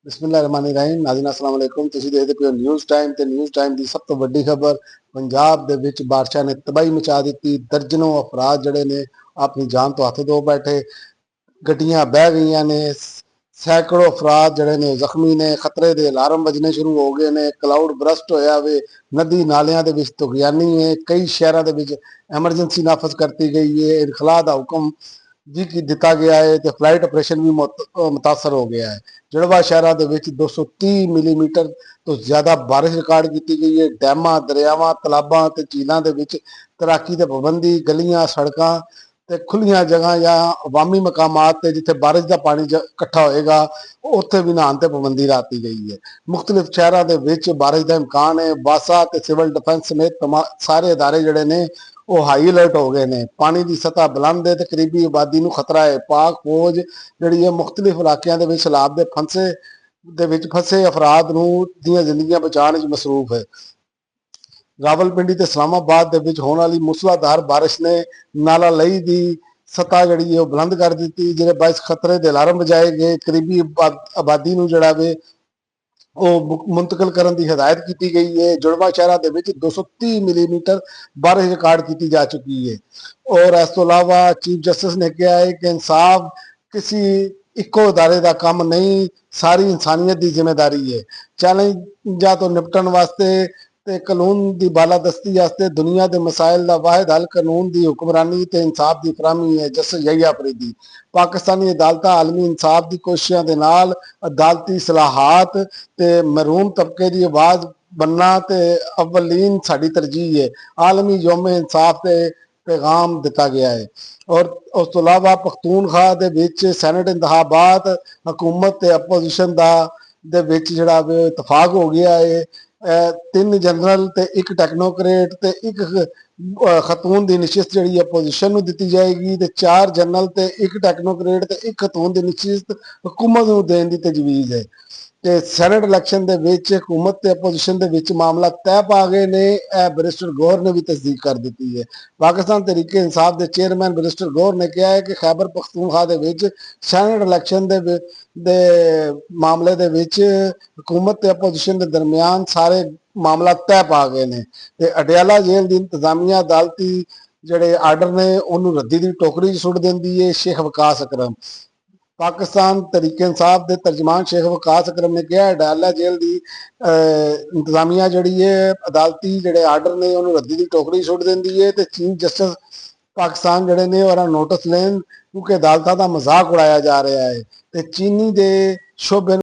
ਬਿਸਮਿਲ੍ਲਾਹਿਰਰਹਿਮਾਨਿਰਰਹੀਮ। ਨਾਜ਼ਰੀਨ अस्सलाम वालेकुम। ਤੁਸੀਂ ਦੇਖਦੇ ਪਏ ਹੋ ਨਿਊਜ਼ ਟਾਈਮ ਤੇ ਨਿਊਜ਼ ਟਾਈਮ ਦੀ ਸਭ ਤੋਂ ਵੱਡੀ ਖਬਰ, ਪੰਜਾਬ ਦੇ ਵਿੱਚ ਬਾਰਿਸ਼ਾਂ ਨੇ ਤਬਾਹੀ ਮਚਾ ਦਿੱਤੀ। ਦਰਜਨੋਂ ਅਫਰਾਦ ਜਿਹੜੇ ਨੇ ਆਪਣੀ ਜਾਨ ਤੋਂ ਹੱਥ ਧੋ ਬੈਠੇ, ਗੱਡੀਆਂ ਬਹਿ ਗਈਆਂ ਨੇ, ਸੈਂਕੜੋ ਅਫਰਾਦ ਜਿਹੜੇ ਨੇ ਜ਼ਖਮੀ ਨੇ, ਖਤਰੇ ਦੇ ਅਲਾਰਮ ਵੱਜਣੇ ਸ਼ੁਰੂ ਹੋ ਗਏ ਨੇ, ਕਲਾਊਡ ਬਰਸਟ ਹੋਇਆ ਵੇ, ਨਦੀ ਨਾਲਿਆਂ ਦੇ ਵਿੱਚ ਤੁਗਿਆਨੀ ਹੈ, ਕਈ ਸ਼ਹਿਰਾਂ ਦੇ ਵਿੱਚ ਐਮਰਜੈਂਸੀ ਨਾਫਜ਼ ਕਰਤੀ ਗਈ ਹੈ, ਇਨਖਲਾ ਦਾ ਹੁਕਮ ਵੀ ਕੀ ਦਿੱਤਾ ਗਿਆ ਹੈ ਤੇ ਫਲਾਈਟ ਆਪਰੇਸ਼ਨ ਵੀ ਮੁਤਾਸਰ ਹੋ ਗਿਆ ਹੈ। ਜੜਵਾ ਸ਼ਹਿਰਾਂ ਦੇ ਵਿੱਚ 230 ਮਿਲੀਮੀਟਰ ਤੋਂ ਜ਼ਿਆਦਾ ਬਾਰਿਸ਼ ਰਿਕਾਰਡ ਕੀਤੀ ਗਈ ਹੈ। ਡੈਮਾਂ, ਦਰਿਆਵਾਂ, ਤਲਾਬਾਂ ਤੇ ਝੀਲਾਂ ਦੇ ਵਿੱਚ ਤੈਰਾਕੀ ਤੇ ਪਾਬੰਦੀ, ਗਲੀਆਂ, ਸੜਕਾਂ ਤੇ ਖੁੱਲੀਆਂ ਜਗ੍ਹਾ ਜਾਂ ਅਵਾਮੀ ਮਕਾਮਾਤ ਤੇ ਜਿੱਥੇ ਬਾਰਿਸ਼ ਦਾ ਪਾਣੀ ਇਕੱਠਾ ਹੋਏਗਾ ਉੱਥੇ ਵੀ ਨਹਾਉਣ ਤੇ ਪਾਬੰਦੀ ਲਾਤੀ ਗਈ ਹੈ। ਮੁਖਤਲਿਫ ਸ਼ਹਿਰਾਂ ਦੇ ਵਿੱਚ ਬਾਰਿਸ਼ ਦਾ ਇਮਕਾਨ ਹੈ। ਵਾਸਾ ਤੇ ਸਿਵਲ ਡਿਫੈਂਸ ਸਮੇਤ ਸਾਰੇ ਅਦਾਰੇ ਜਿਹੜੇ ਨੇ ਉਹ ਹਾਈ ਅਲਰਟ ਹੋ ਗਏ ਨੇ। ਪਾਣੀ ਦੀ ਸਤ੍ਹਾ ਬੁਲੰਦ ਹੈ ਤੇ ਕਰੀਬੀ ਆਬਾਦੀ ਨੂੰ ਖਤਰਾ ਹੈ। ਪਾਕ ਫੌਜ ਜਿਹੜੀ ਹੈ ਮੁਖਤਲਿਫ ਇਲਾਕਿਆਂ ਦੇ ਵਿੱਚ ਸੈਲਾਬ ਦੇ ਵਿੱਚ ਫਸੇ ਅਫਰਾਦ ਨੂੰ ਦੀਆਂ ਜ਼ਿੰਦਗੀਆਂ ਬਚਾਉਣ ਵਿੱਚ ਮਸਰੂਫ ਹੈ। ਰਾਵਲਪਿੰਡੀ ਤੇ ਇਸਲਾਮਾਬਾਦ ਦੇ ਵਿੱਚ ਹੋਣ ਵਾਲੀ ਮੂਸਲਾਧਾਰ ਬਾਰਿਸ਼ ਨੇ ਨਾਲਾ ਲਈ ਦੀ ਸਤ੍ਹਾ ਜਿਹੜੀ ਹੈ ਉਹ ਬੁਲੰਦ ਕਰ ਦਿੱਤੀ, ਜਿਹਦੇ ਬਾਅਦ ਖਤਰੇ ਦੇ ਅਲਾਰਮ ਵਜਾਏ ਗਏ। ਕਰੀਬੀ ਆਬਾਦੀ ਨੂੰ ਜਿਹੜਾ ਵੇ ਉਹ ਮੁੰਤਕਲ ਕਰਨ ਦੀ ਹਦਾਇਤ ਕੀਤੀ ਗਈ ਹੈ। ਜੁੜਵਾ ਸ਼ਹਿਰਾਂ ਦੇ ਵਿੱਚ 230 ਮਿਲੀਮੀਟਰ ਬਾਰਿਸ਼ ਰਿਕਾਰਡ ਕੀਤੀ ਜਾ ਚੁੱਕੀ ਹੈ। ਔਰ ਇਸ ਤੋਂ ਇਲਾਵਾ ਚੀਫ ਜਸਟਿਸ ਨੇ ਕਿਹਾ ਹੈ ਕਿ ਇਨਸਾਫ ਕਿਸੇ ਇੱਕੋ ਅਦਾਰੇ ਦਾ ਕੰਮ ਨਹੀਂ, ਸਾਰੀ ਇਨਸਾਨੀਅਤ ਦੀ ਜ਼ਿੰਮੇਦਾਰੀ ਹੈ। ਚੈਲੰਜਾਂ ਤੋਂ ਨਿਪਟਣ ਵਾਸਤੇ ਤੇ ਕਾਨੂੰਨ ਦੀ ਬਾਲਾਦਸਤੀ ਵਾਸਤੇ ਦੁਨੀਆ ਦੇ ਮਸਾਇਲ ਦਾ ਵਾਹਿਦ ਹੱਲ ਕਾਨੂੰਨ ਦੀ ਹੁਕਮਰਾਨੀ ਤੇ ਇਨਸਾਫ ਦੀ ਫਰਾਹਮੀ ਹੈ। ਜਸਟਿਸ ਯਹੀਆ ਅਫਰੀਦੀ ਪਾਕਿਸਤਾਨੀ ਅਦਾਲਤਾਂ ਆਲਮੀ ਇਨਸਾਫ ਦੀ ਕੋਸ਼ਿਸ਼ਾਂ ਦੇ ਨਾਲ ਅਦਾਲਤੀ ਸਲਾਹਾਤ ਤੇ ਮਹਿਰੂਮ ਤਬਕੇ ਦੀ ਆਵਾਜ਼ ਬਣਨਾ ਤੇ ਅਵਲੀਨ ਸਾਡੀ ਤਰਜੀਹ ਹੈ। ਆਲਮੀ ਯੌਮ ਇਨਸਾਫ ਤੇ ਪੈਗਾਮ ਦਿੱਤਾ ਗਿਆ ਹੈ। ਔਰ ਉਸ ਤੋਂ ਇਲਾਵਾ ਪਖਤੂਨਖਵਾ ਦੇ ਵਿੱਚ ਸੈਨੇਟ ਇੰਤਖਾਬਾਤ ਹਕੂਮਤ ਤੇ ਆਪੋਜੀਸ਼ਨ ਦੇ ਵਿੱਚ ਜਿਹੜਾ ਵੇ ਇਤਫਾਕ ਹੋ ਗਿਆ ਹੈ। 3 ਜਨਰਲ ਤੇ 1 ਟੈਕਨੋਕਰੇਟ ਤੇ 1 ਖਤੂਨ ਦੀ ਨਿਸ਼ਸਤ ਜਿਹੜੀ ਆਪੋਜੀਸ਼ਨ ਨੂੰ ਦਿੱਤੀ ਜਾਏਗੀ ਤੇ 4 ਜਨਰਲ ਤੇ 1 ਟੈਕਨੋਕਰੇਟ ਤੇ 1 ਖਤੂਨ ਦੀ ਨਿਸ਼ਸਤ ਹਕੂਮਤ ਨੂੰ ਦੇਣ ਦੀ ਤਜਵੀਜ਼ ਹੈ। ਤੇ ਸੈਨੇਟ ਇਲੈਕਸ਼ਨ ਦੇ ਵਿੱਚ ਹਕੂਮਤ ਤੇ ਆਪੋਜੀਸ਼ਨ ਦੇ ਵਿੱਚ ਮਾਮਲਾ ਤੈਅ ਪਾ ਗਏ ਨੇ। ਇਹ ਬੈਰਿਸਟਰ ਗੌਰ ਨੇ ਵੀ ਤਸਦੀਕ ਕਰ ਦਿੱਤੀ ਹੈ। ਪਾਕਿਸਤਾਨ ਤਹਿਰੀਕ ਇਨਸਾਫ ਦੇ ਚੇਅਰਮੈਨ ਬੈਰਿਸਟਰ ਗੌਰ ਨੇ ਕਿਹਾ ਹੈ ਕਿ ਖੈਬਰ ਪਖਤੂਨਖਵਾ ਦੇ ਵਿੱਚ ਸੈਨੇਟ ਇਲੈਕਸ਼ਨ ਦੇ ਮਾਮਲੇ ਦੇ ਵਿੱਚ ਹਕੂਮਤ ਤੇ ਆਪੋਜੀਸ਼ਨ ਦੇ ਦਰਮਿਆਨ ਸਾਰੇ ਮਾਮਲਾ ਤੈਅ ਪਾ ਗਏ ਨੇ ਤੇ ਅਡਿਆਲਾ ਜੇਲ੍ਹ ਦੀ ਇੰਤਜ਼ਾਮੀਆ ਅਦਾਲਤੀ ਜਿਹੜੇ ਆਰਡਰ ਨੇ ਉਹਨੂੰ ਰੱਦੀ ਦੀ ਟੋਕਰੀ 'ਚ ਸੁੱਟ ਦਿੰਦੀ ਹੈ। ਸ਼ੇਖ ਵਕਾਸ ਅਕਰਮ ਪਾਕਿਸਤਾਨ ਤਹਿਰੀਕ ਇਨਸਾਫ ਦੇ ਤਰਜਮਾਨ ਸ਼ੇਖ ਵਕਾਸ ਅਕਰਮ ਨੇ ਕਿਹਾ ਅਡਿਆਲਾ ਜੇਲ੍ਹ ਦੀ ਇੰਤਜ਼ਾਮੀਆ ਜਿਹੜੀ ਹੈ ਅਦਾਲਤੀ ਜਿਹੜੇ ਆਰਡਰ ਨੇ ਉਹਨੂੰ ਰੱਦੀ ਦੀ ਟੋਕਰੀ ਸੁੱਟ ਦਿੰਦੀ ਹੈ ਤੇ ਚੀਫ ਜਸਟਿਸ ਪਾਕਿਸਤਾਨ ਜਿਹੜੇ ਨੇ ਉਹਦਾ ਨੋਟਿਸ ਲੈਣ ਕਿਉਂਕਿ ਅਦਾਲਤਾਂ ਦਾ ਮਜ਼ਾਕ ਉਡਾਇਆ ਜਾ ਰਿਹਾ ਹੈ ਤੇ ਚੀਨੀ ਦੇ ਸ਼ੋਬੇ